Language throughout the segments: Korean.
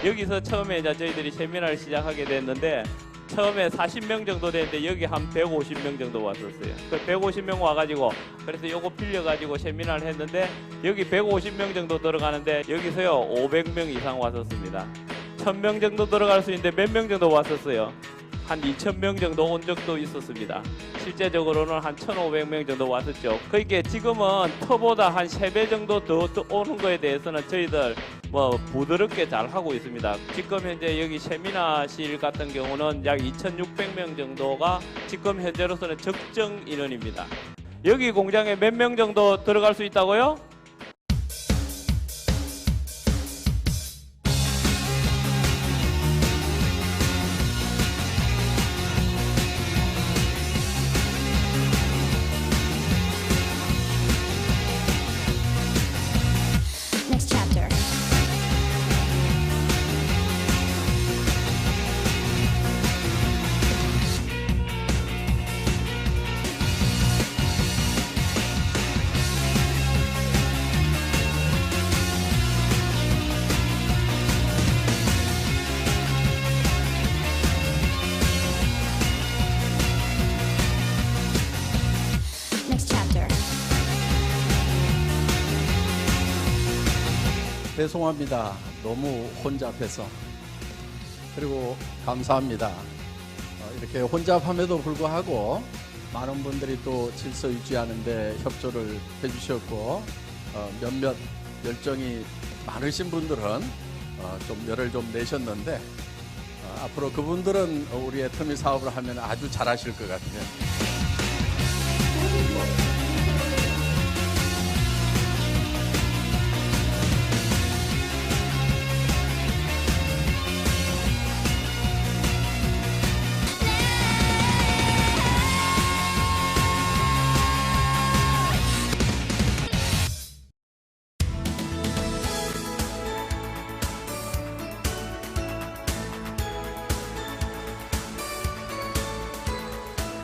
여기서 처음에 이제 저희들이 세미나를 시작하게 됐는데 처음에 40명 정도 됐는데 여기 한 150명 정도 왔었어요. 그 150명 와가지고 그래서 요거 빌려가지고 세미나를 했는데 여기 150명 정도 들어가는데 여기서요 500명 이상 왔었습니다. 1000명 정도 들어갈 수 있는데 몇 명 정도 왔었어요. 한 2000명 정도 온 적도 있었습니다. 실제적으로는 한 1500명 정도 왔었죠. 그러니까 지금은 터보다 한 3배 정도 더 오는 거에 대해서는 저희들 부드럽게 잘 하고 있습니다. 지금 현재 여기 세미나실 같은 경우는 약 2600명 정도가 지금 현재로서는 적정 인원입니다. 여기 공장에 몇 명 정도 들어갈 수 있다고요? Next chapter. Next chapter. 죄송합니다. 너무 혼잡해서. 그리고 감사합니다. 이렇게 혼잡함에도 불구하고 많은 분들이 또 질서 유지하는 데 협조를 해주셨고 몇몇 열정이 많으신 분들은 좀 열을 좀 내셨는데 앞으로 그분들은 우리 애터미 사업을 하면 아주 잘하실 것 같아요.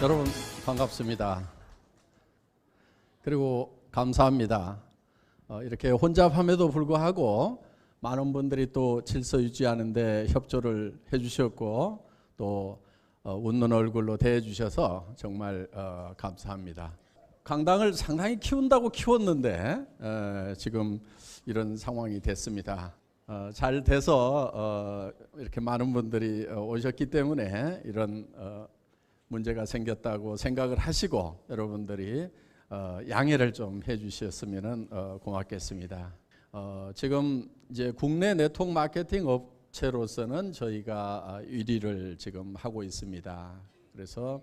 여러분 반갑습니다. 그리고 감사합니다. 이렇게 혼잡함에도 불구하고 많은 분들이 또 질서 유지하는 데 협조를 해주셨고 또 웃는 얼굴로 대해주셔서 정말 감사합니다. 강당을 상당히 키운다고 키웠는데 지금 이런 상황이 됐습니다. 잘 돼서 이렇게 많은 분들이 오셨기 때문에 이런 문제가 생겼다고 생각을 하시고 여러분들이 양해를 좀 해주셨으면 고맙겠습니다. 지금 이제 국내 네트워크 마케팅 업체로서는 저희가 1위를 지금 하고 있습니다. 그래서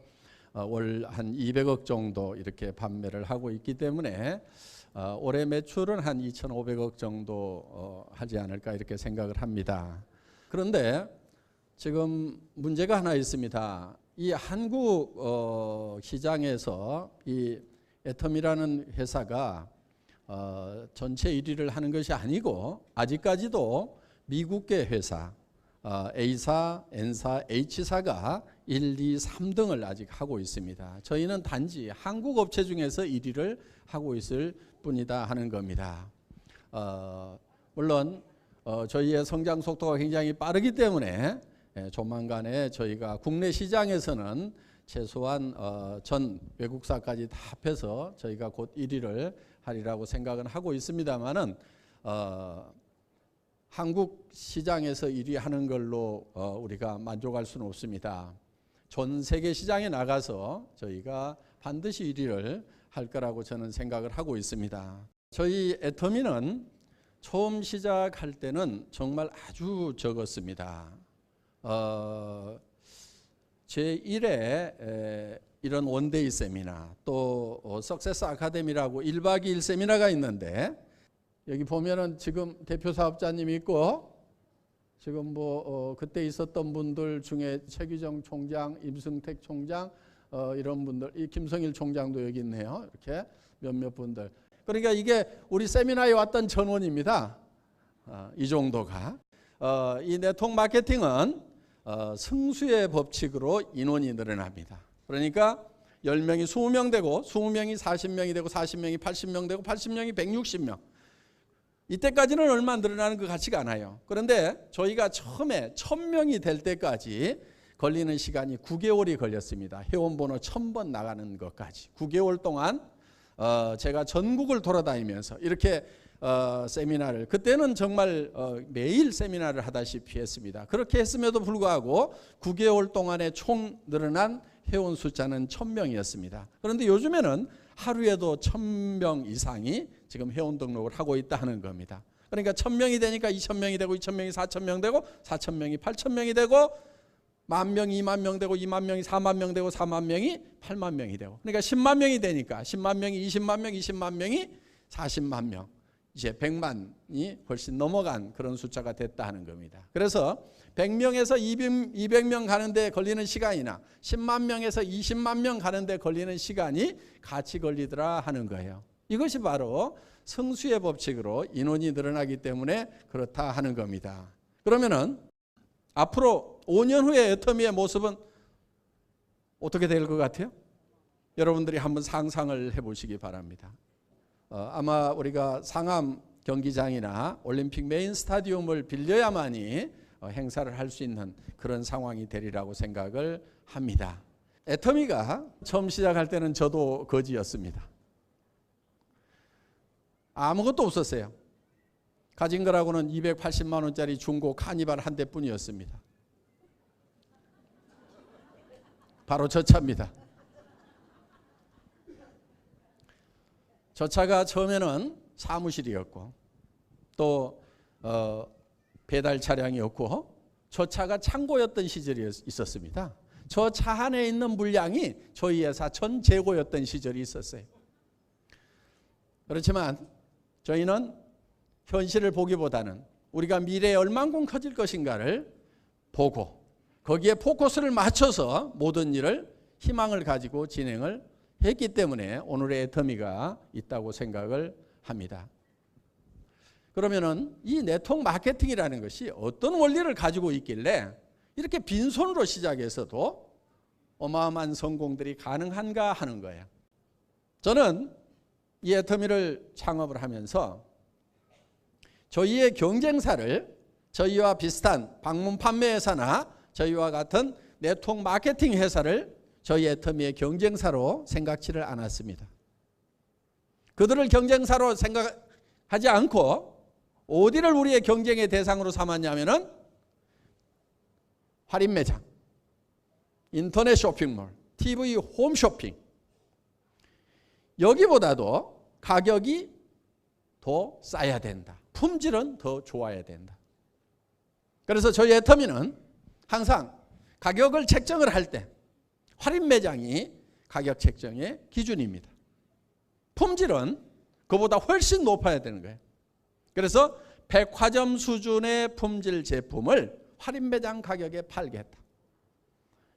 월 한 200억 정도 이렇게 판매를 하고 있기 때문에 올해 매출은 한 2,500억 정도 하지 않을까 이렇게 생각을 합니다. 그런데 지금 문제가 하나 있습니다. 이 한국 시장에서 이 애텀이라는 회사가 전체 1위를 하는 것이 아니고 아직까지도 미국계 회사 A사, N사, H사가 1, 2, 3등을 아직 하고 있습니다. 저희는 단지 한국 업체 중에서 1위를 하고 있을 뿐이다 하는 겁니다. 물론 저희의 성장 속도가 굉장히 빠르기 때문에 조만간에 저희가 국내 시장에서는 최소한 전 외국사까지 다 합해서 저희가 곧 1위를 하리라고 생각은 하고 있습니다만은 한국 시장에서 1위 하는 걸로 우리가 만족할 수는 없습니다. 전 세계 시장에 나가서 저희가 반드시 1위를 할 거라고 저는 생각을 하고 있습니다. 저희 애터미는 처음 시작할 때는 정말 아주 적었습니다. 제1회 이런 원데이 세미나 또 석세스 아카데미라고 1박 2일 세미나가 있는데 여기 보면은 지금 대표 사업자님이 있고 지금 그때 있었던 분들 중에 최규정 총장, 임승택 총장 이런 분들, 이 김성일 총장도 여기 있네요. 이렇게 몇몇 분들. 그러니까 이게 우리 세미나에 왔던 전원입니다. 이 정도가. 이 네트워크 마케팅은 승수의 법칙으로 인원이 늘어납니다. 그러니까 10명이 20명 되고 20명이 40명이 되고 40명이 80명 되고 80명이 160명. 이때까지는 얼마 늘어나는 것 같지가 않아요. 그런데 저희가 처음에 1000명이 될 때까지 걸리는 시간이 9개월이 걸렸습니다. 회원번호 1000번 나가는 것까지 9개월 동안 제가 전국을 돌아다니면서 이렇게 세미나를, 그때는 정말 매일 세미나를 하다시피 했습니다. 그렇게 했음에도 불구하고 9개월 동안에 총 늘어난 회원 숫자는 1000명이었습니다. 그런데 요즘에는 하루에도 1000명 이상이 지금 회원 등록을 하고 있다 하는 겁니다. 그러니까 1000명이 되니까 2000명이 되고 2000명이 4000명 되고 4000명이 8000명이 되고 10,000명이 20,000명 되고 20,000명이 40,000명 되고 40,000명이 80,000명이 되고, 그러니까 10만 명이 되니까 10만 명이 20만 명, 20만 명이 40만 명, 이제 100만이 훨씬 넘어간 그런 숫자가 됐다 하는 겁니다. 그래서 100명에서 200명 가는데 걸리는 시간이나 10만 명에서 20만 명 가는데 걸리는 시간이 같이 걸리더라 하는 거예요. 이것이 바로 성수의 법칙으로 인원이 늘어나기 때문에 그렇다 하는 겁니다. 그러면은 앞으로 5년 후의 애터미의 모습은 어떻게 될 것 같아요? 여러분들이 한번 상상을 해보시기 바랍니다. 아마 우리가 상암 경기장이나 올림픽 메인 스타디움을 빌려야만이 행사를 할 수 있는 그런 상황이 되리라고 생각을 합니다. 애터미가 처음 시작할 때는 저도 거지였습니다. 아무것도 없었어요. 가진 거라고는 280만 원짜리 중고 카니발 한 대뿐이었습니다. 바로 저 차입니다. 저 차가 처음에는 사무실이었고 또 배달 차량이었고 저 차가 창고였던 시절이 있었습니다. 저 차 안에 있는 물량이 저희 회사 전 재고였던 시절이 있었어요. 그렇지만 저희는 현실을 보기보다는 우리가 미래에 얼만큼 커질 것인가를 보고 거기에 포커스를 맞춰서 모든 일을 희망을 가지고 진행을 했기 때문에 오늘의 애터미가 있다고 생각을 합니다. 그러면은 이 네트워크 마케팅이라는 것이 어떤 원리를 가지고 있길래 이렇게 빈손으로 시작해서도 어마어마한 성공들이 가능한가 하는 거예요. 저는 이 애터미를 창업을 하면서 저희의 경쟁사를 저희와 비슷한 방문 판매 회사나 저희와 같은 네트워크 마케팅 회사를 저희 애터미의 경쟁사로 생각지를 않았습니다. 그들을 경쟁사로 생각하지 않고 어디를 우리의 경쟁의 대상으로 삼았냐면은 할인 매장, 인터넷 쇼핑몰, TV 홈쇼핑, 여기보다도 가격이 더 싸야 된다. 품질은 더 좋아야 된다. 그래서 저희 애터미는 항상 가격을 책정을 할 때 할인 매장이 가격 책정의 기준입니다. 품질은 그보다 훨씬 높아야 되는 거예요. 그래서 백화점 수준의 품질 제품을 할인 매장 가격에 팔겠다.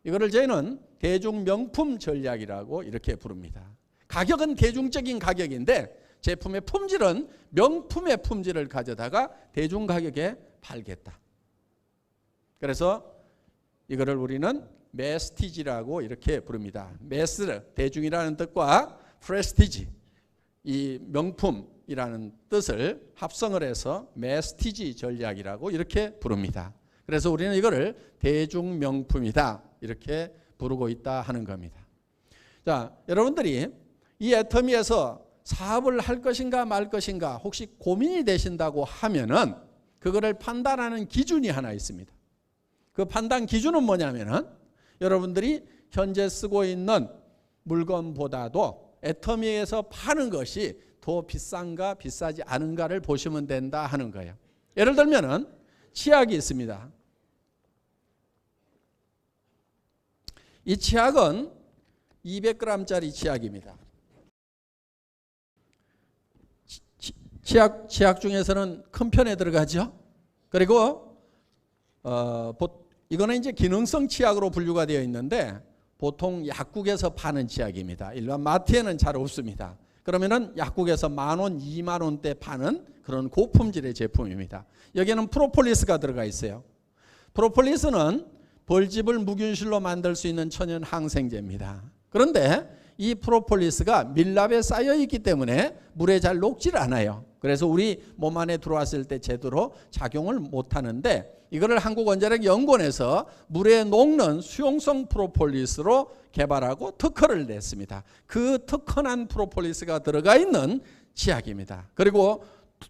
이거를 저희는 대중 명품 전략이라고 이렇게 부릅니다. 가격은 대중적인 가격인데 제품의 품질은 명품의 품질을 가져다가 대중 가격에 팔겠다. 그래서 이거를 우리는 메스티지라고 이렇게 부릅니다. 메스, 대중이라는 뜻과 프레스티지, 이 명품이라는 뜻을 합성을 해서 메스티지 전략이라고 이렇게 부릅니다. 그래서 우리는 이거를 대중 명품이다 이렇게 부르고 있다 하는 겁니다. 자, 여러분들이 이 애터미에서 사업을 할 것인가 말 것인가 혹시 고민이 되신다고 하면은 그거를 판단하는 기준이 하나 있습니다. 그 판단 기준은 뭐냐면은 여러분들이 현재 쓰고 있는 물건보다도 애터미에서 파는 것이 더 비싼가 비싸지 않은가를 보시면 된다 하는 거예요. 예를 들면은 치약이 있습니다. 이 치약은 200g짜리 치약입니다. 치약 중에서는 큰 편에 들어가죠. 그리고 이거는 이제 기능성 치약으로 분류가 되어 있는데 보통 약국에서 파는 치약입니다. 일반 마트에는 잘 없습니다. 그러면은 약국에서 10,000원, 20,000원대 파는 그런 고품질의 제품입니다. 여기에는 프로폴리스가 들어가 있어요. 프로폴리스는 벌집을 무균실로 만들 수 있는 천연 항생제입니다. 그런데 이 프로폴리스가 밀랍에 쌓여 있기 때문에 물에 잘 녹질 않아요. 그래서 우리 몸 안에 들어왔을 때 제대로 작용을 못하는데 이거를 한국원자력연구원에서 물에 녹는 수용성 프로폴리스로 개발하고 특허를 냈습니다. 그 특허난 프로폴리스가 들어가 있는 치약입니다. 그리고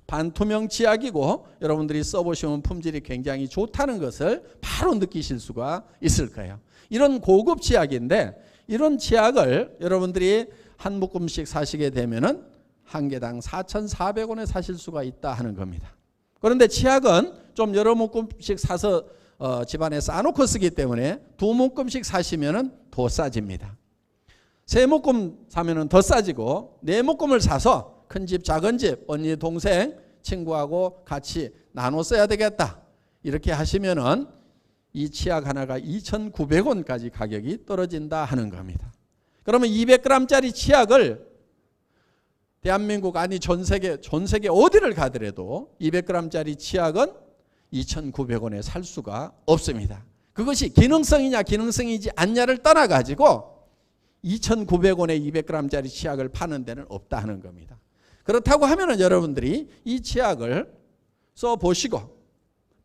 반투명 치약이고 여러분들이 써보시면 품질이 굉장히 좋다는 것을 바로 느끼실 수가 있을 거예요. 이런 고급 치약인데 이런 치약을 여러분들이 한 묶음씩 사시게 되면은 한 개당 4,400원에 사실 수가 있다 하는 겁니다. 그런데 치약은 좀 여러 묶음씩 사서 집안에 쌓아놓고 쓰기 때문에 두 묶음씩 사시면은 더 싸집니다. 세 묶음 사면은 더 싸지고 네 묶음을 사서 큰 집 작은 집 언니 동생 친구하고 같이 나눠 써야 되겠다 이렇게 하시면은 이 치약 하나가 2,900원까지 가격이 떨어진다 하는 겁니다. 그러면 200g짜리 치약을 대한민국 아니 전 세계 어디를 가더라도 200g짜리 치약은 2,900원에 살 수가 없습니다. 그것이 기능성이냐 기능성이지 않냐를 떠나가지고 2,900원에 200g짜리 치약을 파는 데는 없다 하는 겁니다. 그렇다고 하면은 여러분들이 이 치약을 써보시고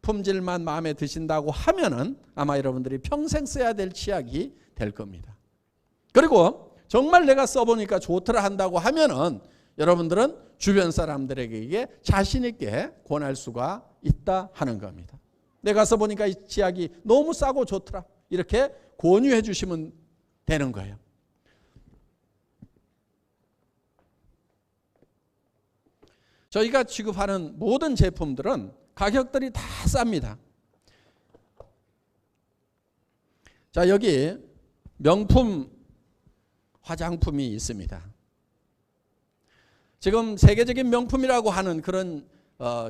품질만 마음에 드신다고 하면은 아마 여러분들이 평생 써야 될 치약이 될 겁니다. 그리고 정말 내가 써보니까 좋더라 한다고 하면은 여러분들은 주변 사람들에게 자신 있게 권할 수가 있다 하는 겁니다. 내가 써보니까 이 치약이 너무 싸고 좋더라 이렇게 권유해 주시면 되는 거예요. 저희가 취급하는 모든 제품들은 가격들이 다 쌉니다. 자, 여기 명품 화장품이 있습니다. 지금 세계적인 명품이라고 하는 그런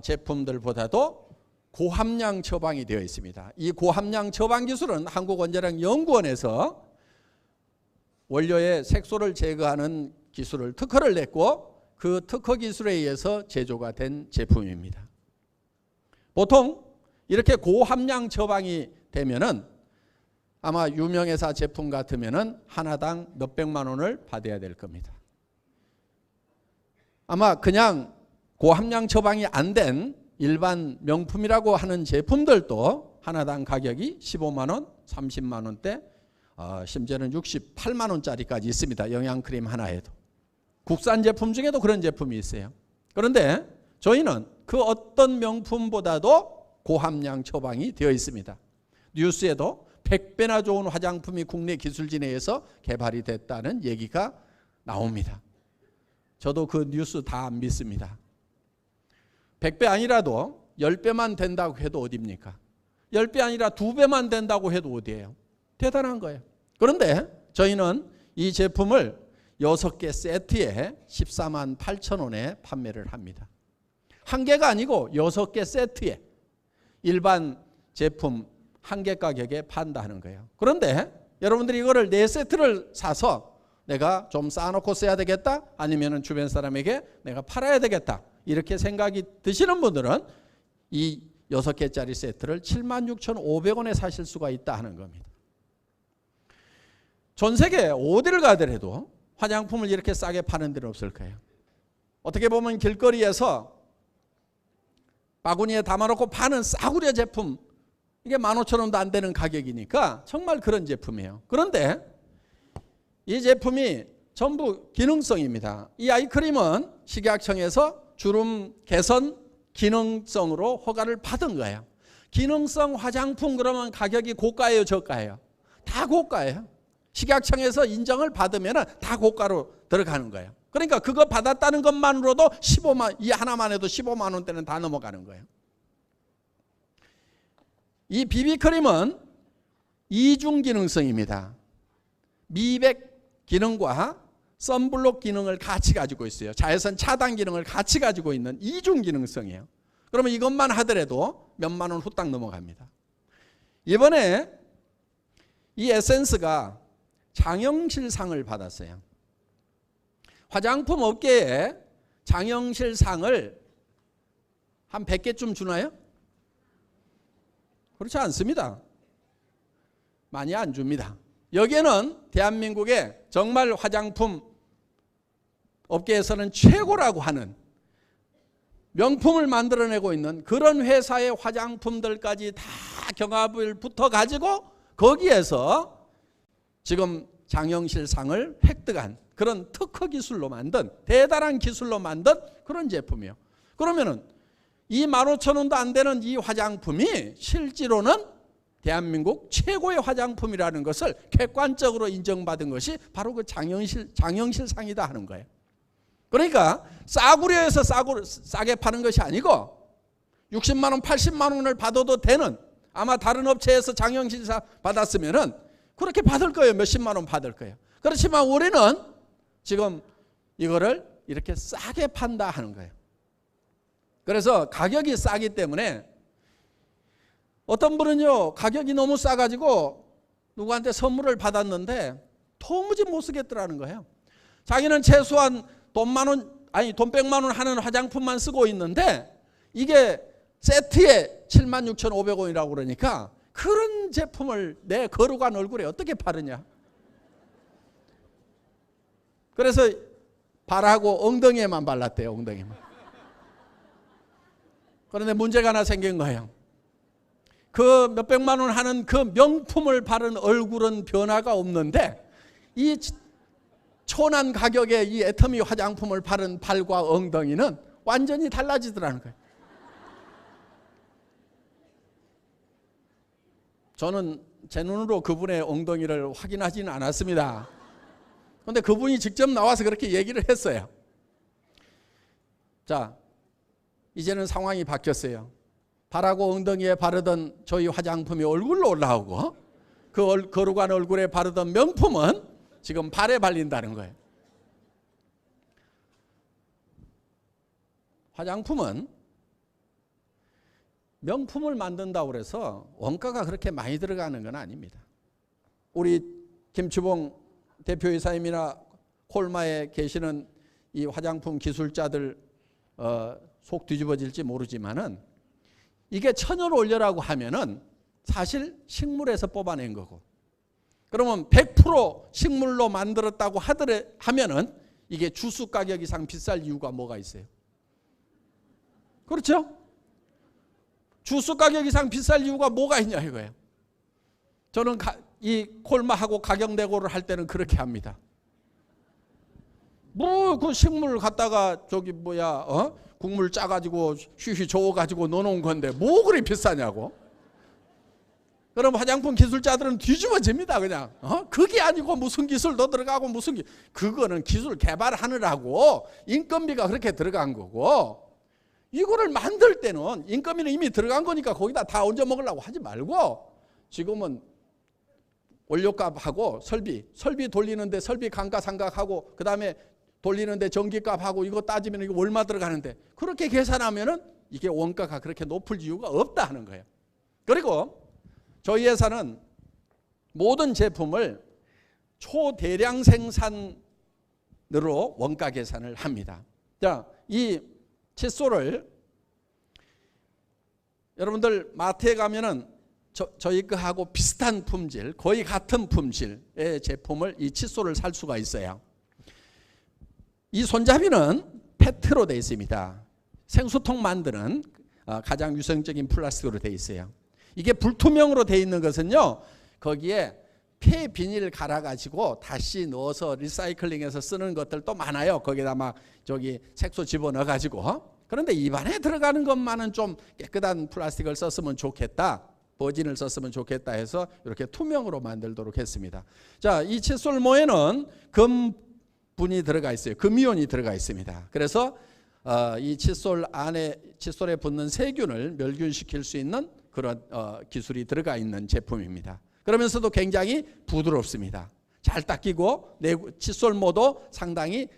제품들보다도 고함량 처방이 되어 있습니다. 이 고함량 처방 기술은 한국원자력연구원에서 원료의 색소를 제거하는 기술을 특허를 냈고 그 특허 기술에 의해서 제조가 된 제품입니다. 보통 이렇게 고함량 처방이 되면은 아마 유명회사 제품 같으면은 하나당 몇백만 원을 받아야 될 겁니다. 아마 그냥 고함량 처방이 안 된 일반 명품이라고 하는 제품들도 하나당 가격이 15만 원, 30만 원대, 심지어는 68만 원짜리까지 있습니다. 영양크림 하나에도. 국산 제품 중에도 그런 제품이 있어요. 그런데 저희는 그 어떤 명품보다도 고함량 처방이 되어 있습니다. 뉴스에도 100배나 좋은 화장품이 국내 기술진에 의해서 개발이 됐다는 얘기가 나옵니다. 저도 그 뉴스 다 안 믿습니다. 100배 아니라도 10배만 된다고 해도 어디입니까? 10배 아니라 2배만 된다고 해도 어디예요? 대단한 거예요. 그런데 저희는 이 제품을 6개 세트에 14만 8천 원에 판매를 합니다. 한 개가 아니고 6개 세트에 일반 제품 한 개 가격에 판다 하는 거예요. 그런데 여러분들이 이거를 4세트를 사서 내가 좀 쌓아놓고 써야 되겠다 아니면 주변 사람에게 내가 팔아야 되겠다 이렇게 생각이 드시는 분들은 이 6개짜리 세트를 76,500원에 사실 수가 있다 하는 겁니다. 전 세계 어디를 가더라도 화장품을 이렇게 싸게 파는 데는 없을 거예요. 어떻게 보면 길거리에서 바구니에 담아놓고 파는 싸구려 제품 이게 15,000원도 안 되는 가격이니까 정말 그런 제품이에요. 그런데 이 제품이 전부 기능성입니다. 이 아이크림은 식약청에서 주름 개선 기능성으로 허가를 받은 거예요. 기능성 화장품 그러면 가격이 고가예요, 저가예요? 다 고가예요. 식약청에서 인정을 받으면 다 고가로 들어가는 거예요. 그러니까 그거 받았다는 것만으로도 15만, 이 하나만 해도 15만 원대는 다 넘어가는 거예요. 이 비비크림은 이중 기능성입니다. 미백 기능과 선블록 기능을 같이 가지고 있어요. 자외선 차단 기능을 같이 가지고 있는 이중 기능성이에요. 그러면 이것만 하더라도 몇만 원 후딱 넘어갑니다. 이번에 이 에센스가 장영실상을 받았어요. 화장품 업계에 장영실상을 한 100개쯤 주나요? 그렇지 않습니다. 많이 안 줍니다. 여기에는 대한민국의 정말 화장품 업계에서는 최고라고 하는 명품을 만들어내고 있는 그런 회사의 화장품들까지 다 경합을 붙어가지고 거기에서 지금 장영실 상을 획득한 그런 특허 기술로 만든 대단한 기술로 만든 그런 제품이에요. 그러면은 25,000원도 안 되는 이 화장품이 실제로는 대한민국 최고의 화장품이라는 것을 객관적으로 인정받은 것이 바로 그 장영실 상이다 하는 거예요. 그러니까 싸구려에서 싸게 파는 것이 아니고 60만 원, 80만 원을 받아도 되는, 아마 다른 업체에서 장영실상 받았으면은 그렇게 받을 거예요. 몇십만 원 받을 거예요. 그렇지만 우리는 지금 이거를 이렇게 싸게 판다 하는 거예요. 그래서 가격이 싸기 때문에 어떤 분은요, 가격이 너무 싸가지고 누구한테 선물을 받았는데 도무지 못 쓰겠더라는 거예요. 자기는 최소한 돈 100만 원 하는 화장품만 쓰고 있는데 이게 세트에 76,500원이라고 그러니까 그런 제품을 내 거룩한 얼굴에 어떻게 바르냐. 그래서 발하고 엉덩이에만 발랐대요. 엉덩이에만. 그런데 문제가 하나 생긴 거예요. 그 몇백만 원 하는 그 명품을 바른 얼굴은 변화가 없는데 이 초난 가격의 이 애터미 화장품을 바른 발과 엉덩이는 완전히 달라지더라는 거예요. 저는 제 눈으로 그분의 엉덩이를 확인하지는 않았습니다. 그런데 그분이 직접 나와서 그렇게 얘기를 했어요. 자, 이제는 상황이 바뀌었어요. 발하고 엉덩이에 바르던 저희 화장품이 얼굴로 올라오고 그 거룩한 얼굴에 바르던 명품은 지금 발에 발린다는 거예요. 화장품은 명품을 만든다고 해서 원가가 그렇게 많이 들어가는 건 아닙니다. 우리 김추봉 대표이사님이나 콜마에 계시는 이 화장품 기술자들 속 뒤집어질지 모르지만은 이게 천연 원료라고 하면은 사실 식물에서 뽑아낸 거고, 그러면 100% 식물로 만들었다고 하면은 이게 주스 가격 이상 비쌀 이유가 뭐가 있어요? 그렇죠? 주스 가격 이상 비쌀 이유가 뭐가 있냐 이거예요. 저는 이 콜마하고 가격 내고를 할 때는 그렇게 합니다. 뭐 그 식물 갖다가 국물 짜가지고 휘휘 저어가지고 넣어놓은 건데 뭐 그리 비싸냐고. 그럼 화장품 기술자들은 뒤집어집니다. 그냥 그게 아니고 무슨 기술도 들어가고 그거는 기술 개발하느라고 인건비가 그렇게 들어간 거고, 이거를 만들 때는 인건비는 이미 들어간 거니까 거기다 다 얹어 먹으려고 하지 말고 지금은 원료값하고 설비 돌리는데 설비 감가상각하고 그 다음에 돌리는데 전기값하고 이거 따지면 이거 얼마 들어가는데 그렇게 계산하면은 이게 원가가 그렇게 높을 이유가 없다 하는 거예요. 그리고 저희 회사는 모든 제품을 초대량 생산으로 원가 계산을 합니다. 자, 이 칫솔을 여러분들 마트에 가면은 저희 거하고 비슷한 품질, 거의 같은 품질의 제품을 이 칫솔을 살 수가 있어요. 이 손잡이는 페트로 되어 있습니다. 생수통 만드는 가장 위생적인 플라스틱으로 되어 있어요. 이게 불투명으로 되어 있는 것은요, 거기에 폐 비닐 갈아가지고 다시 넣어서 리사이클링해서 쓰는 것들도 많아요. 거기다 막 색소 집어넣어가지고. 그런데 입안에 들어가는 것만은 좀 깨끗한 플라스틱을 썼으면 좋겠다, 버진을 썼으면 좋겠다 해서 이렇게 투명으로 만들도록 했습니다. 자, 이 칫솔 모에는 금분이 들어가 있어요. 금이온이 들어가 있습니다. 그래서 이 칫솔에 붙는 세균을 멸균시킬 수 있는 그런 기술이 들어가 있는 제품입니다. 그러면서도 굉장히 부드럽습니다. 잘 닦이고 칫솔모도 상당히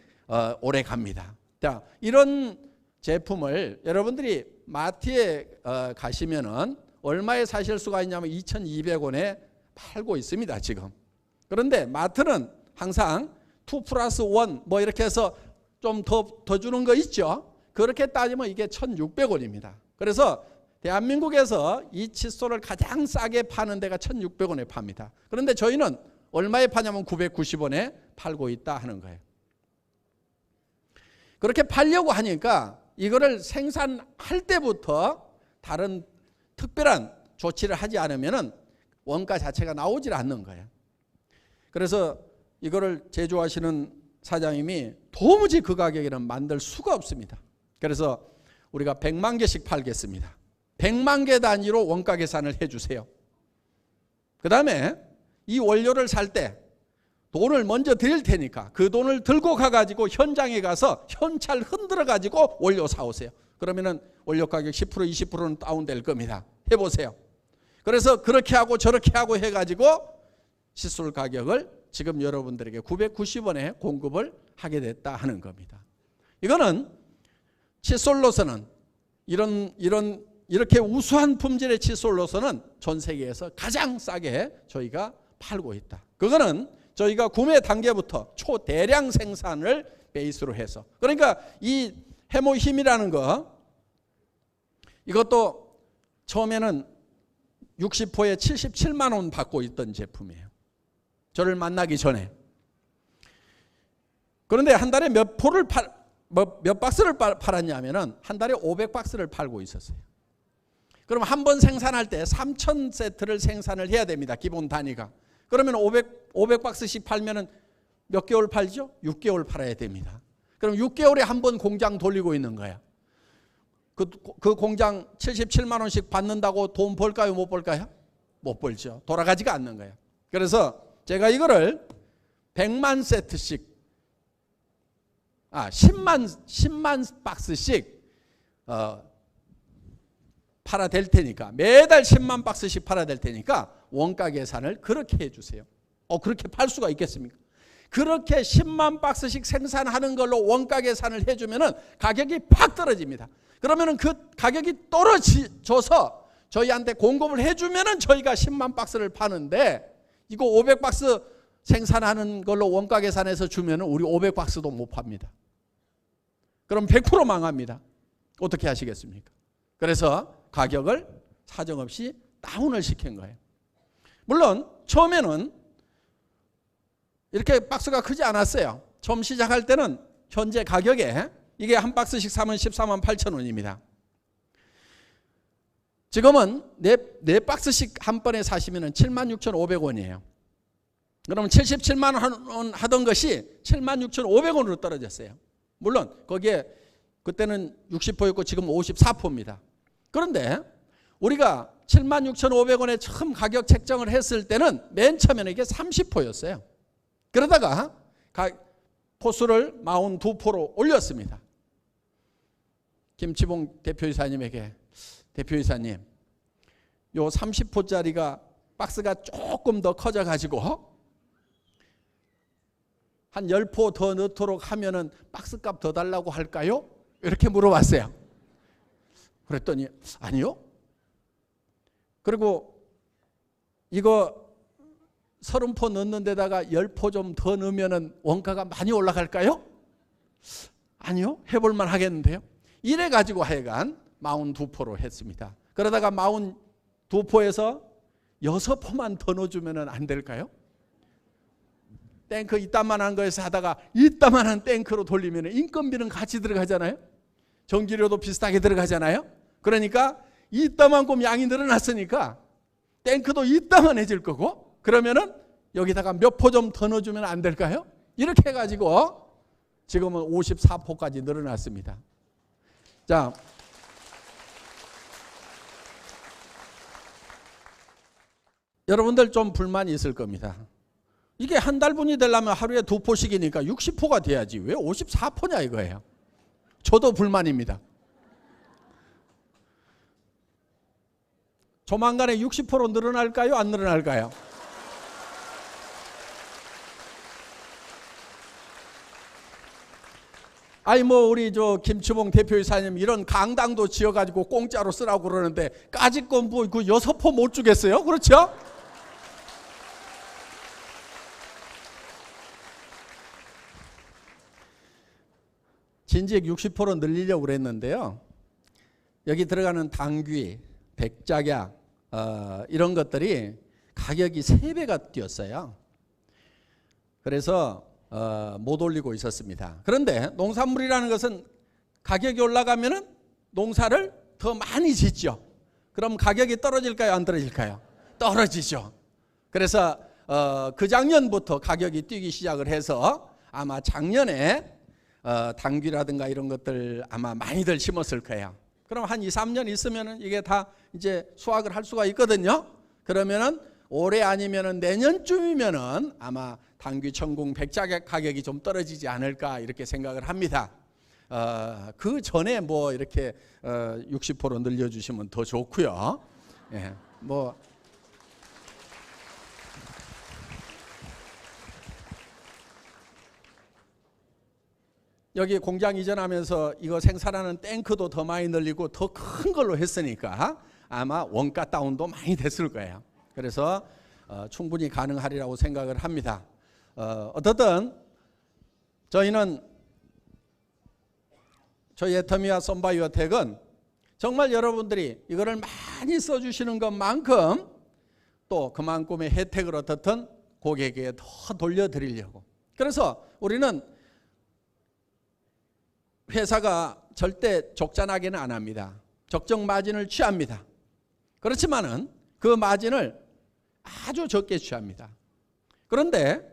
오래 갑니다. 자, 이런 제품을 여러분들이 마트에 가시면은 얼마에 사실 수가 있냐면 2,200원에 팔고 있습니다, 지금. 그런데 마트는 항상 2+1 뭐 이렇게 해서 좀 더 주는 거 있죠. 그렇게 따지면 이게 1,600원입니다. 그래서 대한민국에서 이 칫솔을 가장 싸게 파는 데가 1,600원에 팝니다. 그런데 저희는 얼마에 파냐면 990원에 팔고 있다 하는 거예요. 그렇게 팔려고 하니까 이거를 생산할 때부터 다른 특별한 조치를 하지 않으면 원가 자체가 나오질 않는 거예요. 그래서 이거를 제조하시는 사장님이 도무지 그 가격에는 만들 수가 없습니다. 그래서 우리가 100만 개씩 팔겠습니다. 100만 개 단위로 원가 계산을 해주세요. 그 다음에 이 원료를 살 때 돈을 먼저 드릴 테니까 그 돈을 들고 가가지고 현장에 가서 현찰 흔들어 가지고 원료 사오세요. 그러면은 원료 가격 10% 20%는 다운될 겁니다. 해보세요. 그래서 그렇게 하고 저렇게 하고 해가지고 칫솔 가격을 지금 여러분들에게 990원에 공급을 하게 됐다 하는 겁니다. 이거는 칫솔로서는 이렇게 우수한 품질의 칫솔로서는 전 세계에서 가장 싸게 저희가 팔고 있다. 그거는 저희가 구매 단계부터 초대량 생산을 베이스로 해서, 그러니까 이 해모힘이라는 거, 이것도 처음에는 60호에 77만 원 받고 있던 제품이에요. 저를 만나기 전에. 그런데 한 달에 몇 박스를 팔았냐면은 한 달에 500박스를 팔고 있었어요. 그럼 한 번 생산할 때 3,000세트를 생산을 해야 됩니다. 기본 단위가. 그러면 500박스씩 팔면은 몇 개월 팔죠? 6개월 팔아야 됩니다. 그럼 6개월에 한 번 공장 돌리고 있는 거야. 그 공장 77만 원씩 받는다고 돈 벌까요? 못 벌까요? 못 벌죠. 돌아가지가 않는 거예요. 그래서 제가 이거를 100만 세트씩 10만 박스씩 팔아 될 테니까, 매달 10만 박스씩 팔아 될 테니까 원가 계산을 그렇게 해주세요. 그렇게 팔 수가 있겠습니까? 그렇게 10만 박스씩 생산하는 걸로 원가 계산을 해주면은 가격이 팍 떨어집니다. 그러면은 그 가격이 떨어져서 저희한테 공급을 해주면은 저희가 10만 박스를 파는데, 이거 500박스 생산하는 걸로 원가 계산해서 주면은 우리 500박스도 못 팝니다. 그럼 100% 망합니다. 어떻게 하시겠습니까? 그래서 가격을 사정없이 다운을 시킨 거예요. 물론 처음에는 이렇게 박스가 크지 않았어요. 처음 시작할 때는 현재 가격에 이게 한 박스씩 사면 14만 8천 원입니다. 지금은 네 박스씩 한 번에 사시면 76,500원이에요. 그러면 77만 원 하던 것이 76,500원으로 떨어졌어요. 물론 거기에 그때는 60%였고 지금 54%입니다. 그런데 우리가 76,500원에 처음 가격 책정을 했을 때는 맨 처음에는 이게 30%였어요. 그러다가 포수를 42%로 올렸습니다. 김치봉 대표이사님에게, 대표이사님, 요 30%짜리가 박스가 조금 더 커져 가지고 한 10포 더 넣도록 하면은 박스값 더 달라고 할까요? 이렇게 물어봤어요. 그랬더니 아니요. 그리고 이거 30포 넣는 데다가 10포 좀 더 넣으면은 원가가 많이 올라갈까요? 아니요. 해볼만 하겠는데요. 이래 가지고 하여간 42포로 했습니다. 그러다가 42포에서 6포만 더 넣어주면 안 될까요? 탱크 이따만한 거에서 하다가 이따만한 탱크로 돌리면 인건비는 같이 들어가잖아요. 전기료도 비슷하게 들어가잖아요. 그러니까 이따만큼 양이 늘어났으니까 탱크도 이따만해질 거고, 그러면은 여기다가 몇 포 좀 더 넣어주면 안 될까요? 이렇게 해가지고 지금은 54포까지 늘어났습니다. 자, 여러분들 좀 불만이 있을 겁니다. 이게 한 달분이 되려면 하루에 2포씩이니까 60포가 돼야지 왜 54포냐 이거예요. 저도 불만입니다. 조만간에 60%로 늘어날까요? 안 늘어날까요? 아니 우리 김치봉 대표이사님 이런 강당도 지어가지고 공짜로 쓰라고 그러는데 까짓 건 그 6포 못 주겠어요? 그렇죠? 진즉 60% 늘리려고 그랬는데요. 여기 들어가는 당귀, 백작약 이런 것들이 가격이 3배가 뛰었어요. 그래서 못 올리고 있었습니다. 그런데 농산물이라는 것은 가격이 올라가면은 농사를 더 많이 짓죠. 그럼 가격이 떨어질까요? 안 떨어질까요? 떨어지죠. 그래서 그 작년부터 가격이 뛰기 시작을 해서 아마 작년에 당귀라든가 이런 것들 아마 많이들 심었을 거예요. 그럼 한 2, 3년 있으면은 이게 다 이제 수확을 할 수가 있거든요. 그러면은 올해 아니면은 내년쯤이면은 아마 당귀, 천궁, 백자 가격이 좀 떨어지지 않을까 이렇게 생각을 합니다. 그 전에 뭐 이렇게 60% 늘려주시면 더 좋고요. 예, 뭐 여기 공장 이전하면서 이거 생산하는 탱크도 더 많이 늘리고 더 큰 걸로 했으니까 아마 원가 다운도 많이 됐을 거예요. 그래서 충분히 가능하리라고 생각을 합니다. 어떻든 저희는 저희 애터미와 썬바이오텍은 정말 여러분들이 이거를 많이 써주시는 것만큼 또 그만큼의 혜택을 어떻든 고객에게 더 돌려드리려고. 그래서 우리는 회사가 절대 적자나게는 안 합니다. 적정 마진을 취합니다. 그렇지만은 그 마진을 아주 적게 취합니다. 그런데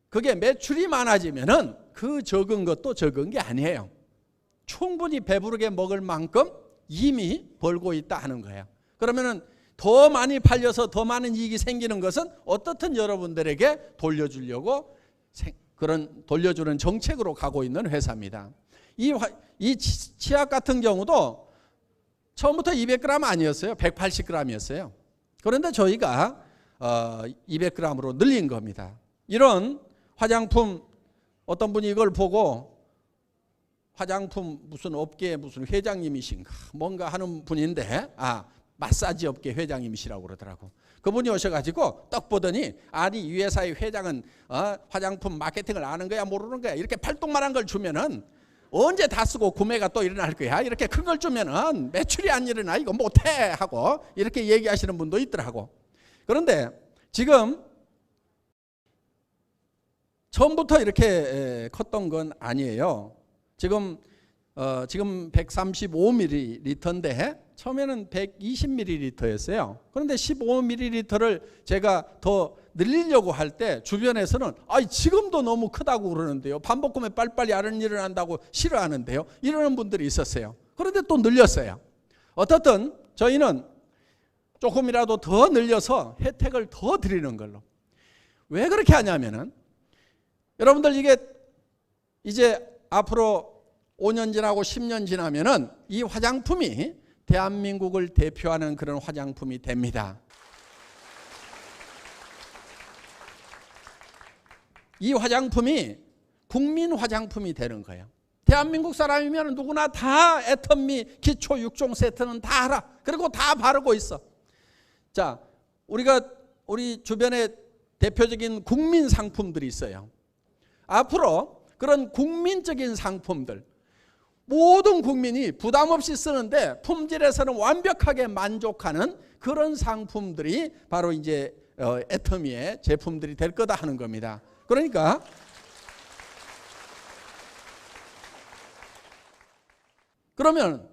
그게 매출이 많아지면은 그 적은 것도 적은 게 아니에요. 충분히 배부르게 먹을 만큼 이미 벌고 있다 하는 거예요. 그러면은 더 많이 팔려서 더 많은 이익이 생기는 것은 어떻든 여러분들에게 돌려주려고 그런 돌려주는 정책으로 가고 있는 회사입니다. 이 치약 같은 경우도 처음부터 200g 아니었어요. 180g이었어요. 그런데 저희가 200g으로 늘린 겁니다. 이런 화장품 어떤 분이 이걸 보고 화장품 무슨 업계 무슨 회장님이신가 뭔가 하는 분인데 마사지 업계 회장님이시라고 그러더라고. 그분이 오셔가지고 딱 보더니 아니 이 회사의 회장은 화장품 마케팅을 아는 거야 모르는 거야 이렇게 팔뚝만한 걸 주면은 언제 다 쓰고 구매가 또 일어날 거야 이렇게 큰 걸 주면은 매출이 안 일어나 이거 못해 하고 이렇게 얘기하시는 분도 있더라고. 그런데 지금 처음부터 이렇게 컸던 건 아니에요. 지금 135ml인데 처음에는 120ml였어요. 그런데 15ml를 제가 더 늘리려고 할 때 주변에서는 지금도 너무 크다고 그러는데요. 반복구매 빨리빨리 알은 일어난다고 싫어하는데요. 이러는 분들이 있었어요. 그런데 또 늘렸어요. 어떻든 저희는 조금이라도 더 늘려서 혜택을 더 드리는 걸로. 왜 그렇게 하냐면은 여러분들 이게 이제 앞으로 5년 지나고 10년 지나면은 이 화장품이 대한민국을 대표하는 그런 화장품이 됩니다. 이 화장품이 국민 화장품이 되는 거예요. 대한민국 사람이면 누구나 다 애터미 기초 6종 세트는 다 알아. 그리고 다 바르고 있어. 자, 우리 주변에 대표적인 국민 상품들이 있어요. 앞으로 그런 국민적인 상품들 모든 국민이 부담 없이 쓰는데 품질에서는 완벽하게 만족하는 그런 상품들이 바로 이제 애터미의 제품들이 될 거다 하는 겁니다. 그러니까 그러면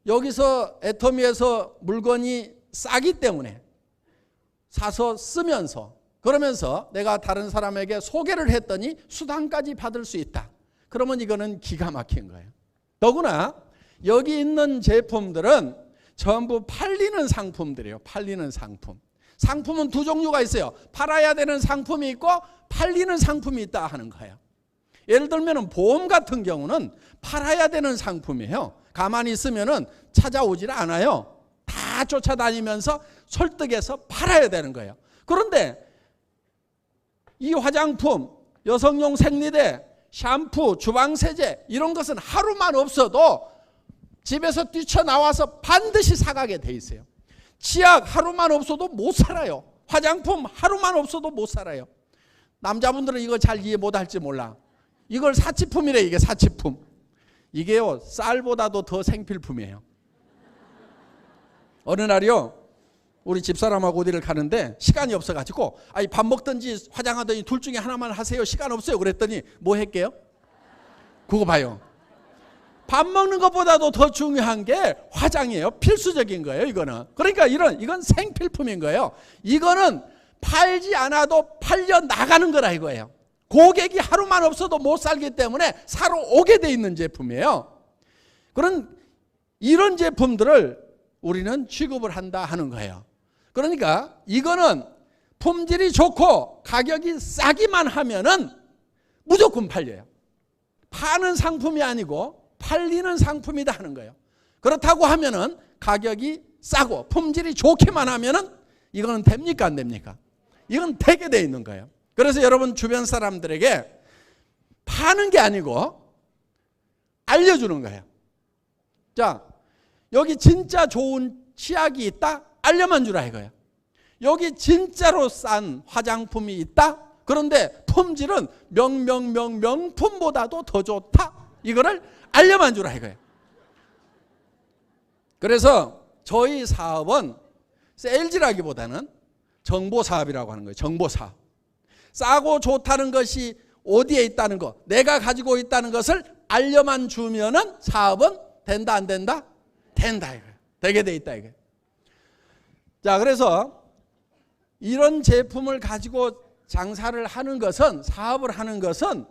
여기서 애터미에서 물건이 싸기 때문에 사서 쓰면서 그러면서 내가 다른 사람에게 소개를 했더니 수당까지 받을 수 있다. 그러면 이거는 기가 막힌 거예요. 더구나 여기 있는 제품들은 전부 팔리는 상품들이에요. 팔리는 상품. 상품은 두 종류가 있어요. 팔아야 되는 상품이 있고 팔리는 상품이 있다 하는 거예요. 예를 들면 보험 같은 경우는 팔아야 되는 상품이에요. 가만히 있으면 찾아오질 않아요. 다 쫓아다니면서 설득해서 팔아야 되는 거예요. 그런데 이 화장품, 여성용 생리대, 샴푸, 주방세제 이런 것은 하루만 없어도 집에서 뛰쳐나와서 반드시 사가게 돼 있어요. 치약 하루만 없어도 못 살아요. 화장품 하루만 없어도 못 살아요. 남자분들은 이거 잘 이해 못할지 몰라. 이걸 사치품이래. 이게 사치품. 이게요 쌀보다도 더 생필품이에요. 어느 날이요 우리 집사람하고 어디를 가는데 시간이 없어가지고 밥 먹든지 화장하든지 둘 중에 하나만 하세요. 시간 없어요. 그랬더니 뭐 할게요? 그거 봐요. 밥 먹는 것보다도 더 중요한 게 화장이에요. 필수적인 거예요, 이거는. 그러니까 이건 생필품인 거예요. 이거는 팔지 않아도 팔려 나가는 거라 이거예요. 고객이 하루만 없어도 못 살기 때문에 사러 오게 돼 있는 제품이에요. 그런 이런 제품들을 우리는 취급을 한다 하는 거예요. 그러니까 이거는 품질이 좋고 가격이 싸기만 하면은 무조건 팔려요. 파는 상품이 아니고 팔리는 상품이다 하는 거예요. 그렇다고 하면은 가격이 싸고 품질이 좋기만 하면은 이거는 됩니까 안 됩니까? 이건 되게 돼 있는 거예요. 그래서 여러분 주변 사람들에게 파는 게 아니고 알려주는 거예요. 자, 여기 진짜 좋은 치약이 있다? 알려만 주라 이거예요. 여기 진짜로 싼 화장품이 있다? 그런데 품질은 명품보다도 더 좋다? 이거를 알려만 주라 이거예요. 그래서 저희 사업은 세일즈라기보다는 정보사업이라고 하는 거예요. 정보사업. 싸고 좋다는 것이 어디에 있다는 거, 내가 가지고 있다는 것을 알려만 주면은 사업은 된다 안 된다? 된다 이거예요. 되게 돼 있다 이거예요. 자, 그래서 이런 제품을 가지고 장사를 하는 것은, 사업을 하는 것은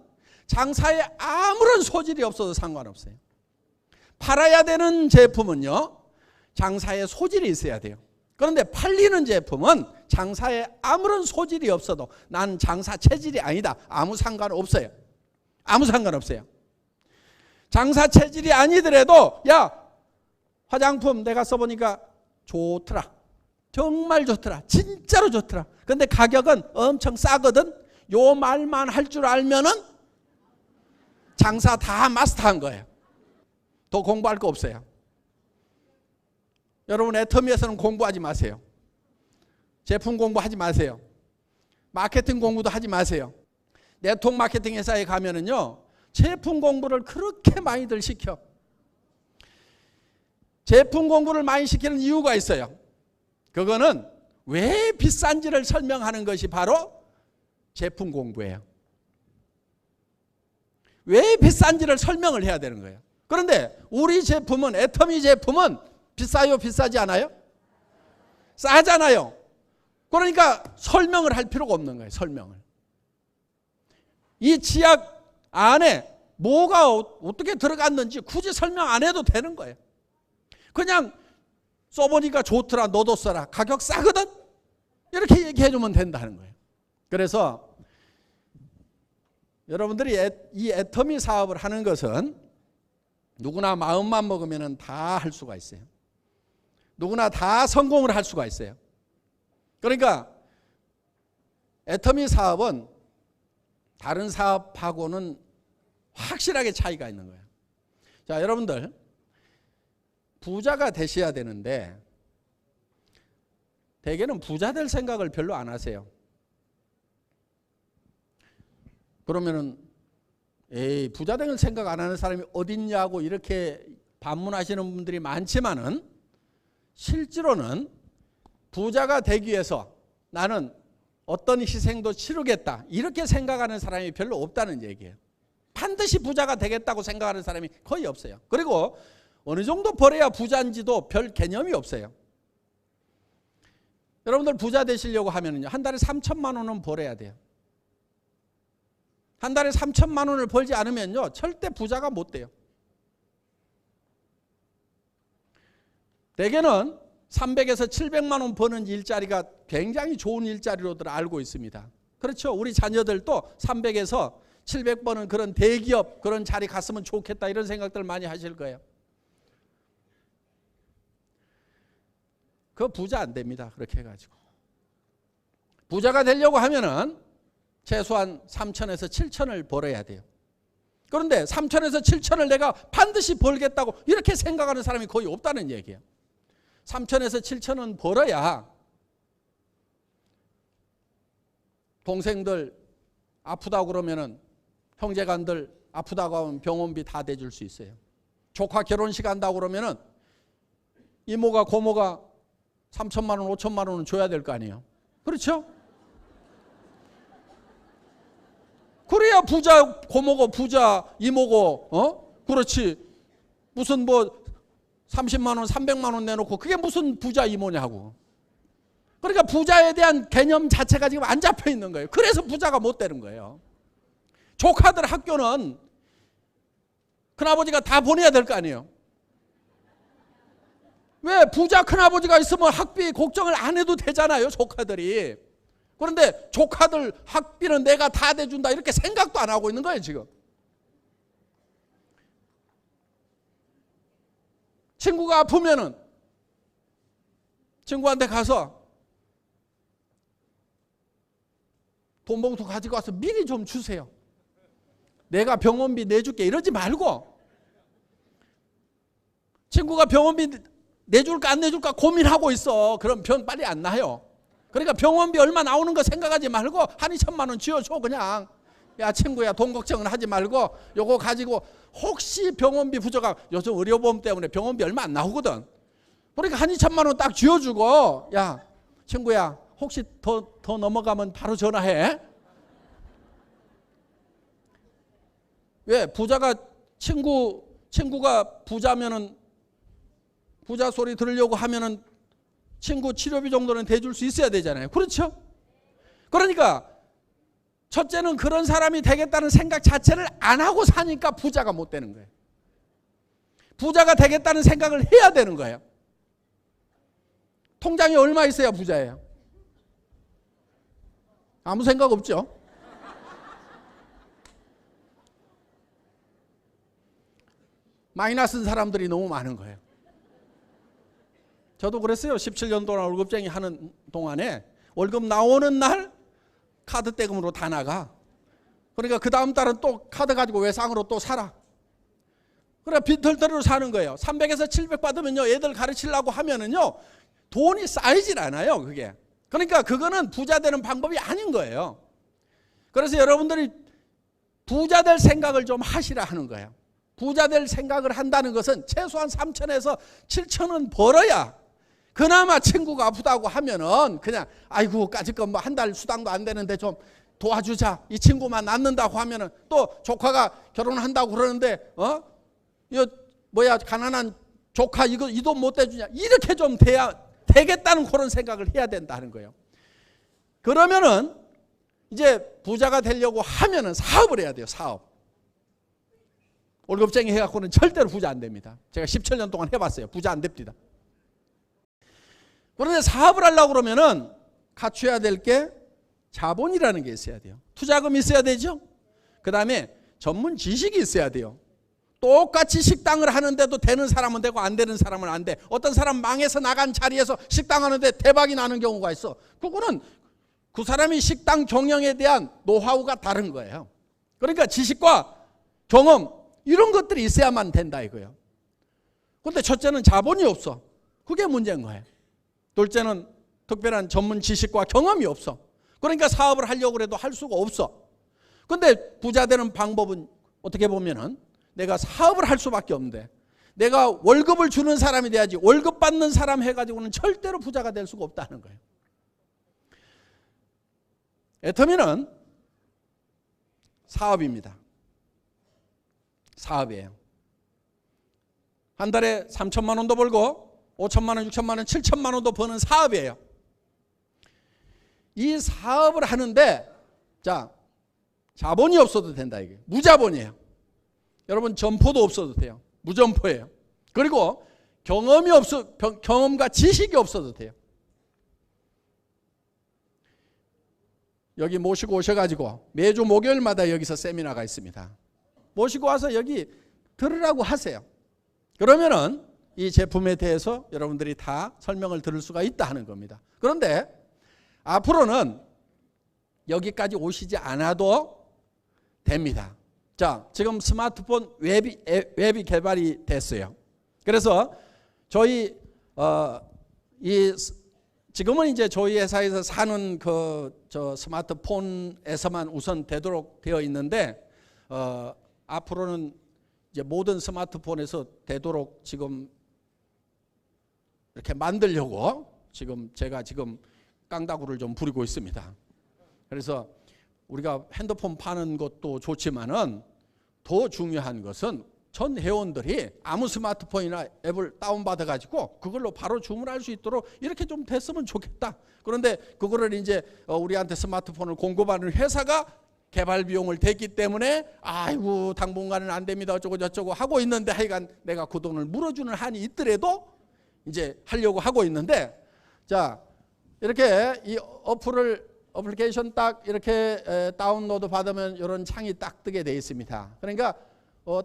장사에 아무런 소질이 없어도 상관없어요. 팔아야 되는 제품은요, 장사에 소질이 있어야 돼요. 그런데 팔리는 제품은 장사에 아무런 소질이 없어도 난 장사 체질이 아니다. 아무 상관없어요. 아무 상관없어요. 장사 체질이 아니더라도 야, 화장품 내가 써보니까 좋더라. 정말 좋더라. 진짜로 좋더라. 근데 가격은 엄청 싸거든. 요 말만 할 줄 알면은 장사 다 마스터한 거예요. 더 공부할 거 없어요. 여러분 애터미에서는 공부하지 마세요. 제품 공부하지 마세요. 마케팅 공부도 하지 마세요. 네트워크 마케팅 회사에 가면은요, 제품 공부를 그렇게 많이들 시켜. 제품 공부를 많이 시키는 이유가 있어요. 그거는 왜 비싼지를 설명하는 것이 바로 제품 공부예요. 왜 비싼지를 설명을 해야 되는 거예요. 그런데 우리 제품은, 애터미 제품은 비싸요? 비싸지 않아요? 싸잖아요. 그러니까 설명을 할 필요가 없는 거예요. 설명을. 이 치약 안에 뭐가 어떻게 들어갔는지 굳이 설명 안 해도 되는 거예요. 그냥 써보니까 좋더라, 너도 써라, 가격 싸거든, 이렇게 얘기해 주면 된다는 거예요. 그래서 여러분들이 이 애터미 사업을 하는 것은 누구나 마음만 먹으면 다 할 수가 있어요. 누구나 다 성공을 할 수가 있어요. 그러니까 애터미 사업은 다른 사업하고는 확실하게 차이가 있는 거예요. 자, 여러분들 부자가 되셔야 되는데 대개는 부자 될 생각을 별로 안 하세요. 그러면은 에이, 부자 될 생각 안 하는 사람이 어딨냐고 이렇게 반문하시는 분들이 많지만은 실제로는 부자가 되기 위해서 나는 어떤 희생도 치르겠다 이렇게 생각하는 사람이 별로 없다는 얘기예요. 반드시 부자가 되겠다고 생각하는 사람이 거의 없어요. 그리고 어느 정도 벌어야 부자인지도 별 개념이 없어요. 여러분들 부자 되시려고 하면요, 한 달에 3천만 원은 벌어야 돼요. 한 달에 3천만 원을 벌지 않으면요, 절대 부자가 못 돼요. 대개는 300에서 700만 원 버는 일자리가 굉장히 좋은 일자리로들 알고 있습니다. 그렇죠? 우리 자녀들도 300에서 700 버는 그런 대기업 그런 자리 갔으면 좋겠다 이런 생각들 많이 하실 거예요. 그거 부자 안 됩니다. 그렇게 해가지고. 부자가 되려고 하면은 최소한 3천에서 7천을 벌어야 돼요. 그런데 3천에서 7천을 내가 반드시 벌겠다고 이렇게 생각하는 사람이 거의 없다는 얘기예요. 3천에서 7천은 벌어야 동생들 아프다고 그러면은 형제간들 아프다고 하면 병원비 다 대줄 수 있어요. 조카 결혼식 한다고 그러면은 이모가 고모가 3천만 원, 5천만 원은 줘야 될 거 아니에요. 그렇죠? 그래야 부자 고모고 부자 이모고, 그렇지. 무슨 뭐 30만 원, 300만 원 내놓고 그게 무슨 부자 이모냐고. 그러니까 부자에 대한 개념 자체가 지금 안 잡혀 있는 거예요. 그래서 부자가 못 되는 거예요. 조카들 학교는 큰아버지가 다 보내야 될 거 아니에요. 왜? 부자 큰아버지가 있으면 학비 걱정을 안 해도 되잖아요, 조카들이. 그런데 조카들 학비는 내가 다 대준다 이렇게 생각도 안 하고 있는 거예요, 지금. 친구가 아프면은 친구한테 가서 돈 봉투 가지고 와서 미리 좀 주세요. 내가 병원비 내줄게 이러지 말고, 친구가 병원비 내줄까 안 내줄까 고민하고 있어. 그럼 병 빨리 안 나요. 그러니까 병원비 얼마 나오는 거 생각하지 말고 한 2천만 원 쥐어줘. 그냥 야 친구야 돈 걱정은 하지 말고 요거 가지고 혹시 병원비 부족하면 요즘 의료보험 때문에 병원비 얼마 안 나오거든. 그러니까 한 2천만 원 딱 쥐어주고 야 친구야 혹시 더 넘어가면 바로 전화해. 왜? 부자가 친구가 부자면은 부자 소리 들으려고 하면은 친구 치료비 정도는 대줄 수 있어야 되잖아요. 그렇죠? 그러니까 첫째는 그런 사람이 되겠다는 생각 자체를 안 하고 사니까 부자가 못 되는 거예요. 부자가 되겠다는 생각을 해야 되는 거예요. 통장에 얼마 있어야 부자예요? 아무 생각 없죠? 마이너스인 사람들이 너무 많은 거예요. 저도 그랬어요. 17년 동안 월급쟁이 하는 동안에 월급 나오는 날 카드 떼금으로 다 나가. 그러니까 그 다음 달은 또 카드 가지고 외상으로 또 살아. 그래 빈털터리로 사는 거예요. 300에서 700 받으면요 애들 가르치려고 하면은요 돈이 쌓이질 않아요. 그게. 그러니까 그거는 부자 되는 방법이 아닌 거예요. 그래서 여러분들이 부자 될 생각을 좀 하시라 하는 거예요. 부자 될 생각을 한다는 것은 최소한 3천에서 7천은 벌어야 그나마 친구가 아프다고 하면은 그냥 아이고 까짓거 뭐 한 달 수당도 안 되는데 좀 도와주자. 이 친구만 낫는다고 하면은 또 조카가 결혼한다고 그러는데 이거 뭐야 가난한 조카 이거 이 돈 못 대주냐. 이렇게 좀 돼야 되겠다는 그런 생각을 해야 된다는 거예요. 그러면은 이제 부자가 되려고 하면은 사업을 해야 돼요. 사업. 월급쟁이 해갖고는 절대로 부자 안 됩니다. 제가 17년 동안 해봤어요. 부자 안 됩니다. 그런데 사업을 하려고 그러면은 갖춰야 될 게 자본이라는 게 있어야 돼요. 투자금이 있어야 되죠. 그 다음에 전문 지식이 있어야 돼요. 똑같이 식당을 하는데도 되는 사람은 되고 안 되는 사람은 안 돼. 어떤 사람 망해서 나간 자리에서 식당 하는데 대박이 나는 경우가 있어. 그거는 그 사람이 식당 경영에 대한 노하우가 다른 거예요. 그러니까 지식과 경험 이런 것들이 있어야만 된다 이거예요. 그런데 첫째는 자본이 없어. 그게 문제인 거예요. 둘째는 특별한 전문 지식과 경험이 없어. 그러니까 사업을 하려고 해도 할 수가 없어. 그런데 부자 되는 방법은 어떻게 보면은 내가 사업을 할 수밖에 없는데 내가 월급을 주는 사람이 돼야지 월급 받는 사람 해가지고는 절대로 부자가 될 수가 없다는 거예요. 애터미는 사업입니다. 사업이에요. 한 달에 3천만 원도 벌고 5천만 원, 6천만 원, 7천만 원도 버는 사업이에요. 이 사업을 하는데 자 자본이 없어도 된다 이게 무자본이에요. 여러분 점포도 없어도 돼요. 무점포예요. 그리고 경험과 지식이 없어도 돼요. 여기 모시고 오셔가지고 매주 목요일마다 여기서 세미나가 있습니다. 모시고 와서 여기 들으라고 하세요. 그러면은 이 제품에 대해서 여러분들이 다 설명을 들을 수가 있다 하는 겁니다. 그런데 앞으로는 여기까지 오시지 않아도 됩니다. 자, 지금 스마트폰 웹이 개발이 됐어요. 그래서 저희 지금은 이제 저희 회사에서 사는 저 스마트폰에서만 우선 되도록 되어 있는데 앞으로는 이제 모든 스마트폰에서 되도록 지금 이렇게 만들려고 제가 지금 깡다구를 좀 부리고 있습니다. 그래서 우리가 핸드폰 파는 것도 좋지만은 더 중요한 것은 전 회원들이 아무 스마트폰이나 앱을 다운받아 가지고 그걸로 바로 주문할 수 있도록 이렇게 좀 됐으면 좋겠다. 그런데 그거를 이제 우리한테 스마트폰을 공급하는 회사가 개발 비용을 댔기 때문에 아이고 당분간은 안 됩니다 어쩌고 저쩌고 하고 있는데, 하여간 내가 그 돈을 물어주는 한이 있더라도 이제 하려고 하고 있는데, 자 이렇게 이 어플리케이션 딱 이렇게 다운로드 받으면 이런 창이 딱 뜨게 돼 있습니다. 그러니까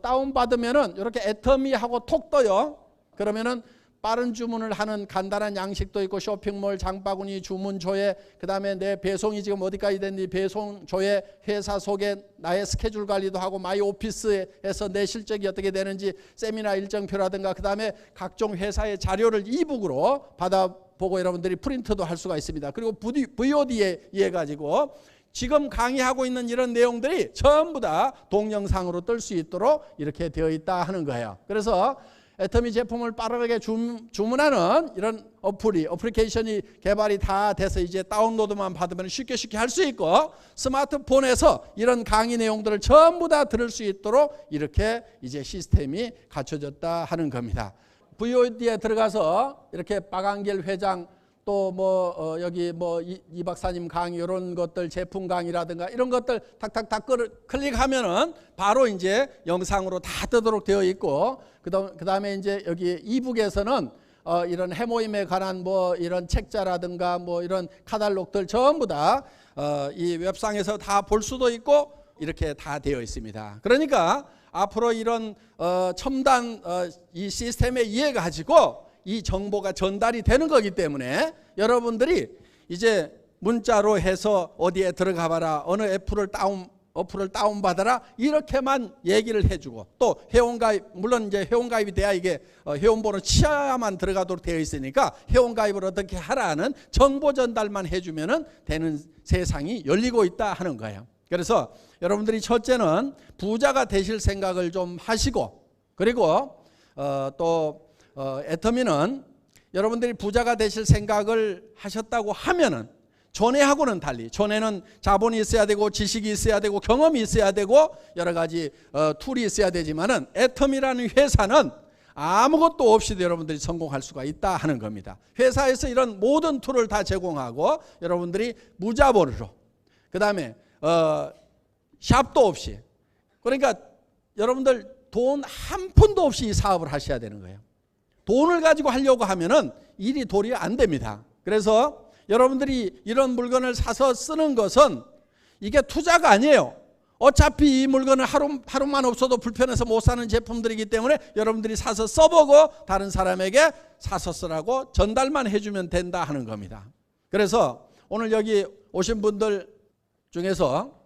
다운 받으면은 이렇게 애터미하고 톡 떠요. 그러면은 빠른 주문을 하는 간단한 양식도 있고, 쇼핑몰 장바구니 주문조회, 그 다음에 내 배송이 지금 어디까지 됐는지 배송조회, 회사 소개, 나의 스케줄 관리도 하고, 마이 오피스에서 내 실적이 어떻게 되는지 세미나 일정표라든가, 그 다음에 각종 회사의 자료를 이북으로 받아보고 여러분들이 프린트도 할 수가 있습니다. 그리고 VOD에 의해 가지고 지금 강의하고 있는 이런 내용들이 전부 다 동영상으로 뜰 수 있도록 이렇게 되어 있다 하는 거예요. 그래서 애터미 제품을 빠르게 주문하는 이런 어플리케이션이 개발이 다 돼서 이제 다운로드만 받으면 쉽게 할 수 있고, 스마트폰에서 이런 강의 내용들을 전부 다 들을 수 있도록 이렇게 이제 시스템이 갖춰졌다 하는 겁니다. VOD에 들어가서 이렇게 박한길 회장 또 여기 이 박사님 강의 이런 것들 제품 강의라든가 이런 것들 탁탁탁 클릭하면은 바로 이제 영상으로 다 뜨도록 되어 있고, 그다음에 이제 여기 이북에서는 이런 해모임에 관한 이런 책자라든가 이런 카탈로그들 전부 다 이 웹상에서 다 볼 수도 있고 이렇게 다 되어 있습니다. 그러니까 앞으로 이런 첨단 이 시스템에 의해 가지고 이 정보가 전달이 되는 거기 때문에 여러분들이 이제 문자로 해서 어디에 들어가 봐라, 어느 어플을 다운받아라, 이렇게만 얘기를 해주고, 또 회원가입, 물론 이제 회원가입이 돼야 이게 회원번호 치아만 들어가도록 되어 있으니까 회원가입을 어떻게 하라는 정보 전달만 해주면 되는 세상이 열리고 있다 하는 거예요. 그래서 여러분들이 첫째는 부자가 되실 생각을 좀 하시고, 그리고 또 애터미는 여러분들이 부자가 되실 생각을 하셨다고 하면은 전에하고는 달리, 전에는 자본이 있어야 되고 지식이 있어야 되고 경험이 있어야 되고 여러 가지 툴이 있어야 되지만은 애터미라는 회사는 아무것도 없이도 여러분들이 성공할 수가 있다 하는 겁니다. 회사에서 이런 모든 툴을 다 제공하고 여러분들이 무자본으로, 그 다음에 샵도 없이, 그러니까 여러분들 돈 한 푼도 없이 이 사업을 하셔야 되는 거예요. 돈을 가지고 하려고 하면은 일이 도리 안 됩니다. 그래서 여러분들이 이런 물건을 사서 쓰는 것은 이게 투자가 아니에요. 어차피 이 물건을 하루만 없어도 불편해서 못 사는 제품들이기 때문에 여러분들이 사서 써보고 다른 사람에게 사서 쓰라고 전달만 해주면 된다 하는 겁니다. 그래서 오늘 여기 오신 분들 중에서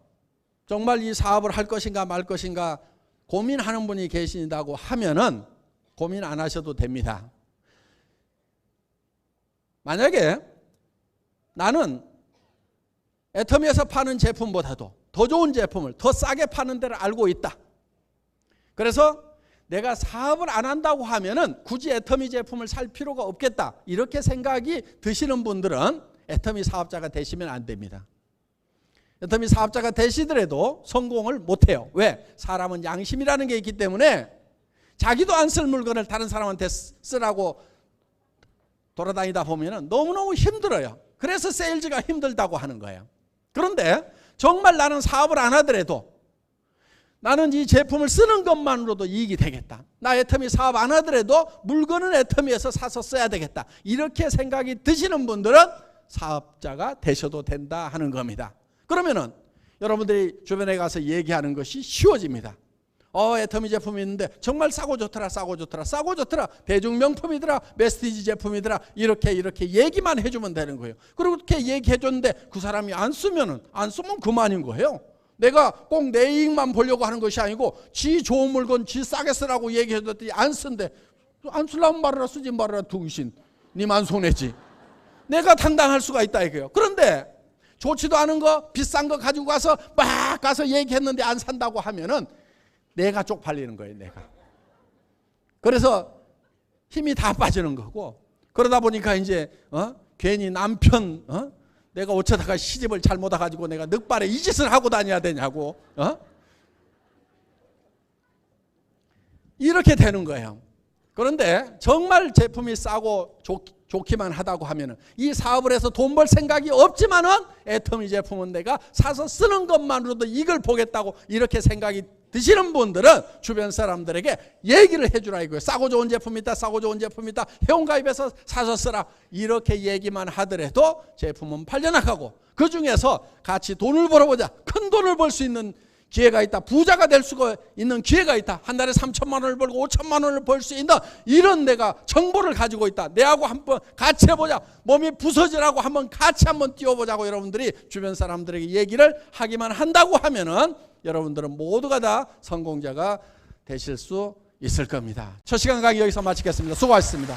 정말 이 사업을 할 것인가 말 것인가 고민하는 분이 계신다고 하면은 고민 안 하셔도 됩니다. 만약에 나는 애터미에서 파는 제품보다도 더 좋은 제품을 더 싸게 파는 데를 알고 있다. 그래서 내가 사업을 안 한다고 하면은 굳이 애터미 제품을 살 필요가 없겠다, 이렇게 생각이 드시는 분들은 애터미 사업자가 되시면 안 됩니다. 애터미 사업자가 되시더라도 성공을 못해요. 왜? 사람은 양심이라는 게 있기 때문에 자기도 안 쓸 물건을 다른 사람한테 쓰라고 돌아다니다 보면 너무너무 힘들어요. 그래서 세일즈가 힘들다고 하는 거예요. 그런데 정말 나는 사업을 안 하더라도 나는 이 제품을 쓰는 것만으로도 이익이 되겠다, 나 애터미 사업 안 하더라도 물건은 애터미에서 사서 써야 되겠다, 이렇게 생각이 드시는 분들은 사업자가 되셔도 된다 하는 겁니다. 그러면은 여러분들이 주변에 가서 얘기하는 것이 쉬워집니다. 애터미 제품이 있는데 정말 싸고 좋더라, 대중 명품이더라, 메스티지 제품이더라, 이렇게 얘기만 해주면 되는 거예요. 그렇게 얘기해줬는데 그 사람이 안 쓰면 그만인 거예요. 내가 꼭 내 이익만 보려고 하는 것이 아니고 지 좋은 물건 지 싸게 쓰라고 얘기해줬더니 안 쓴대. 안 쓰려면 말아라, 쓰지 말아라, 두신 니만 손해지. 내가 당당할 수가 있다 이거예요. 그런데 좋지도 않은 거 비싼 거 가지고 가서 막 가서 얘기했는데 안 산다고 하면은 내가 쪽팔리는 거예요, 내가. 그래서 힘이 다 빠지는 거고, 그러다 보니까 이제 괜히 남편 내가 어쩌다가 시집을 잘못 와가지고 내가 늑발에 이 짓을 하고 다녀야 되냐고. 이렇게 되는 거예요. 그런데 정말 제품이 싸고 좋기만 하다고 하면은 이 사업을 해서 돈 벌 생각이 없지만은 애터미 제품은 내가 사서 쓰는 것만으로도 이걸 보겠다고 이렇게 생각이 드시는 분들은 주변 사람들에게 얘기를 해주라 이거예요. 싸고 좋은 제품 있다, 싸고 좋은 제품 있다, 회원가입해서 사서 쓰라, 이렇게 얘기만 하더라도 제품은 팔려나가고, 그 중에서 같이 돈을 벌어보자, 큰 돈을 벌 수 있는 기회가 있다, 부자가 될 수가 있는 기회가 있다, 한 달에 3천만 원을 벌고 5천만 원을 벌 수 있는 이런 내가 정보를 가지고 있다, 내하고 한번 같이 해보자, 몸이 부서지라고 한번 같이 한번 뛰어보자고 여러분들이 주변 사람들에게 얘기를 하기만 한다고 하면은 여러분들은 모두가 다 성공자가 되실 수 있을 겁니다. 첫 시간 강의 여기서 마치겠습니다. 수고하셨습니다.